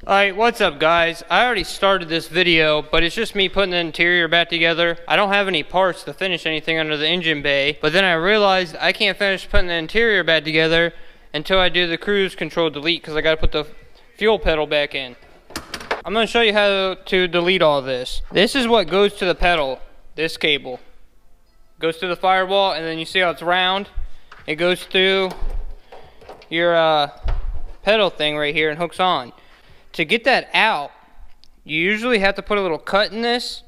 Alright, what's up guys? I already started this video, but it's just me putting the interior back together. I don't have any parts to finish anything under the engine bay, but then I realized I can't finish putting the interior back together until I do the cruise control delete, because I gotta put the fuel pedal back in. I'm gonna show you how to delete all this. This is what goes to the pedal, this cable. Goes to the firewall, and then you see how it's round? It goes through your pedal thing right here and hooks on. To get that out, you usually have to put a little cut in this.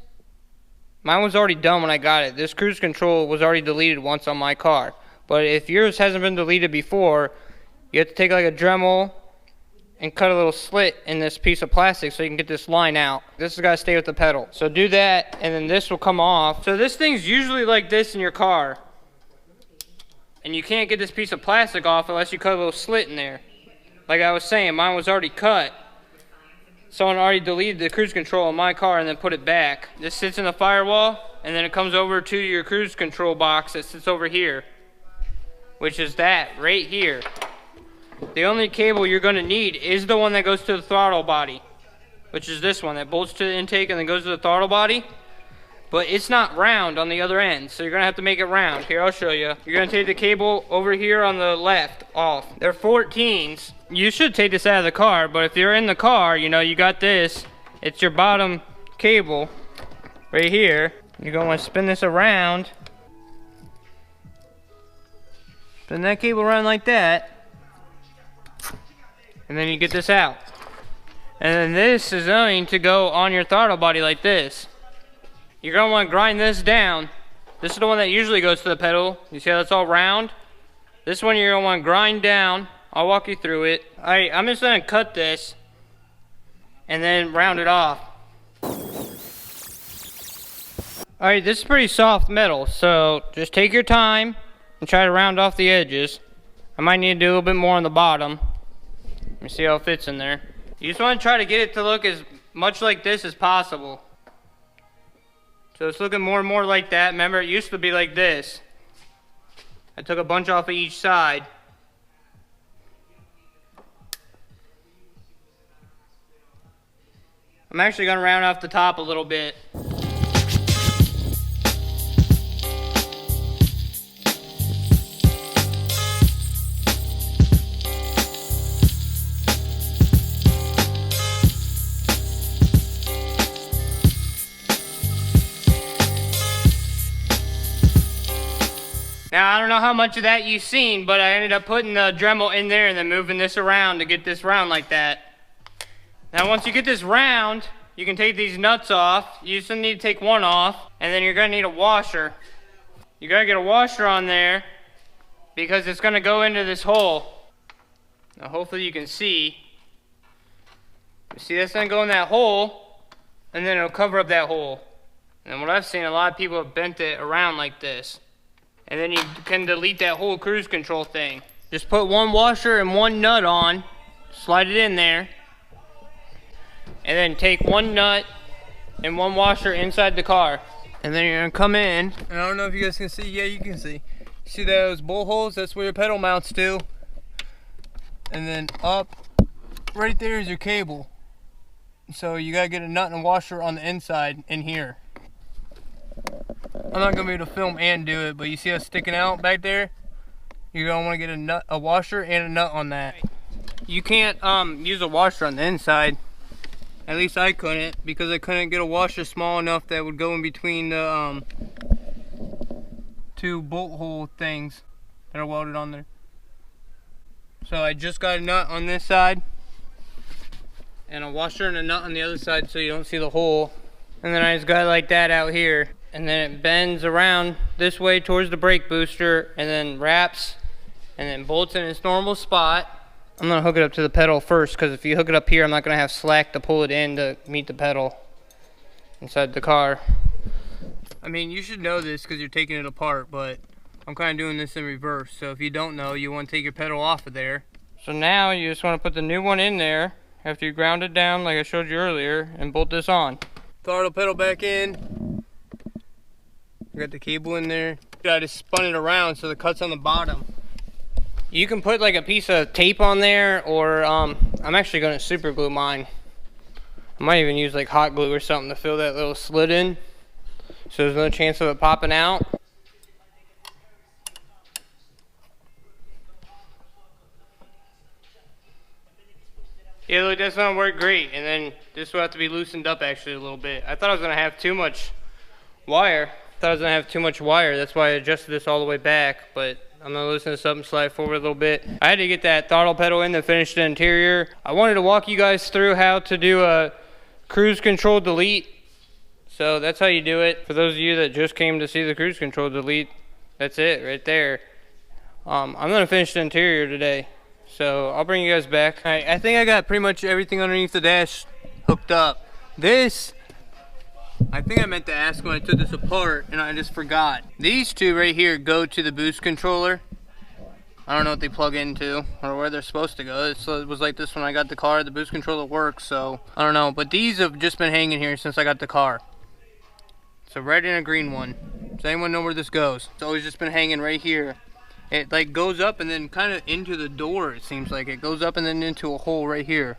Mine was already done when I got it. This cruise control was already deleted once on my car. But if yours hasn't been deleted before, you have to take like a Dremel and cut a little slit in this piece of plastic so you can get this line out. This has got to stay with the pedal. So do that, and then this will come off. So this thing's usually like this in your car. And you can't get this piece of plastic off unless you cut a little slit in there. Like I was saying, mine was already cut. Someone already deleted the cruise control on my car and then put it back. This sits in the firewall, and then it comes over to your cruise control box that sits over here, which is that right here. The only cable you're going to need is the one that goes to the throttle body, which is this one that bolts to the intake and then goes to the throttle body. But it's not round on the other end, so you're going to have to make it round. Here, I'll show you. You're going to take the cable over here on the left off. They're 14s. You should take this out of the car, but if you're in the car, you know, you got this. It's your bottom cable right here. You're going to want to spin this around. Spin that cable around like that. And then you get this out. And then this is going to go on your throttle body like this. You're going to want to grind this down. This is the one that usually goes to the pedal. You see how that's all round? This one you're going to want to grind down. I'll walk you through it. Alright, I'm just going to cut this and then round it off. Alright, this is pretty soft metal, so just take your time and try to round off the edges. I might need to do a little bit more on the bottom. Let me see how it fits in there. You just want to try to get it to look as much like this as possible. So it's looking more and more like that. Remember, it used to be like this. I took a bunch off of each side. I'm actually going to round off the top a little bit. Now, I don't know how much of that you've seen, but I ended up putting the Dremel in there and then moving this around to get this round like that. Now, once you get this round, you can take these nuts off. You just need to take one off, and then you're going to need a washer. You got to get a washer on there because it's going to go into this hole. Now, hopefully you can see. You see, that's going to go in that hole, and then it'll cover up that hole. And what I've seen, a lot of people have bent it around like this. And then you can delete that whole cruise control thing. Just put one washer and one nut on, slide it in there, and then take one nut and one washer inside the car. And then you're gonna come in, and I don't know if you guys can see, yeah, you can see. See those bolt holes? That's where your pedal mounts to. And then up, right there is your cable. So you gotta get a nut and a washer on the inside in here. I'm not gonna be able to film and do it, but you see how it's sticking out back there? You're gonna want to get a nut, a washer and a nut on that. You can't use a washer on the inside. At least I couldn't, because I couldn't get a washer small enough that would go in between the two bolt hole things that are welded on there. So I just got a nut on this side and a washer and a nut on the other side so you don't see the hole. And then I just got it like that out here. And then it bends around this way towards the brake booster and then wraps and then bolts in its normal spot. I'm gonna hook it up to the pedal first, because if you hook it up here, I'm not gonna have slack to pull it in to meet the pedal inside the car. I mean, you should know this because you're taking it apart, but I'm kind of doing this in reverse. So if you don't know, you want to take your pedal off of there. So now you just want to put the new one in there after you ground it down like I showed you earlier and bolt this on. Throttle pedal back in. Got the cable in there. I just spun it around so the cut's on the bottom. You can put like a piece of tape on there, or I'm actually going to super glue mine. I might even use like hot glue or something to fill that little slit in, so there's no chance of it popping out. Yeah, look, that's gonna work great. And then this will have to be loosened up actually a little bit. I thought I was gonna have too much wire. That's why I adjusted this all the way back, but I'm gonna loosen this up and slide forward a little bit. I had to get that throttle pedal in to finish the interior. I wanted to walk you guys through how to do a cruise control delete. So that's how you do it. For those of you that just came to see the cruise control delete, that's it right there. I'm gonna finish the interior today, so I'll bring you guys back. All right, I think I got pretty much everything underneath the dash hooked up. This, I think I meant to ask when I took this apart and I just forgot. These two right here go to the boost controller. I don't know what they plug into or where they're supposed to go. It was like this when I got the car. The boost controller works, so I don't know. But these have just been hanging here since I got the car. It's a red and a green one. Does anyone know where this goes? It's always just been hanging right here. It like goes up and then kind of into the door, it seems like. It goes up and then into a hole right here.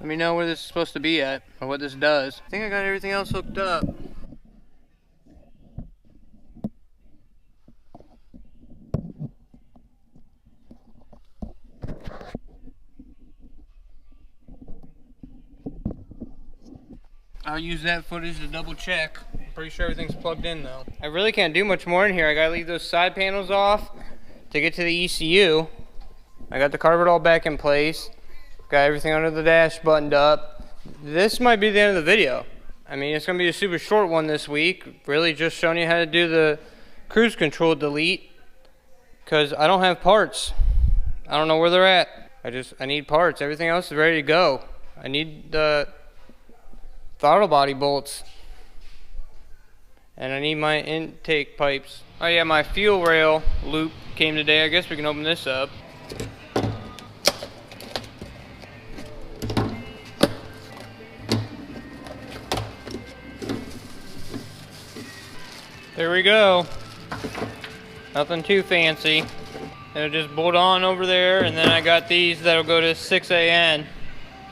Let me know where this is supposed to be at, or what this does. I think I got everything else hooked up. I'll use that footage to double check. I'm pretty sure everything's plugged in though. I really can't do much more in here. I gotta leave those side panels off to get to the ECU. I got the carpet all back in place. Got everything under the dash buttoned up. This might be the end of the video. I mean, it's gonna be a super short one this week. Really just showing you how to do the cruise control delete, because I don't have parts. I don't know where they're at. I need parts. Everything else is ready to go. I need the throttle body bolts, and I need my intake pipes. Oh yeah, my fuel rail loop came today. I guess we can open this up. There we go. Nothing too fancy. It'll just bolt on over there, and then I got these that'll go to 6AN,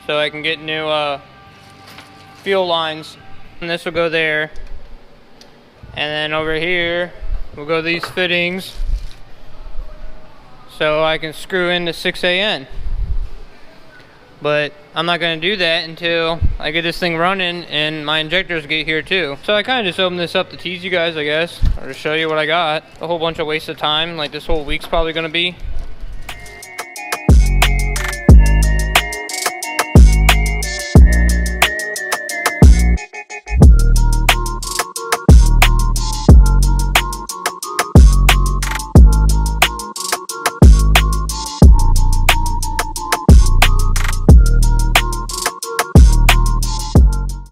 so I can get new fuel lines. And this will go there. And then over here, we'll go these fittings, so I can screw into 6AN. But I'm not going to do that until I get this thing running and my injectors get here too. So I kind of just opened this up to tease you guys, I guess, or to show you what I got. A whole bunch of waste of time, like this whole week's probably going to be.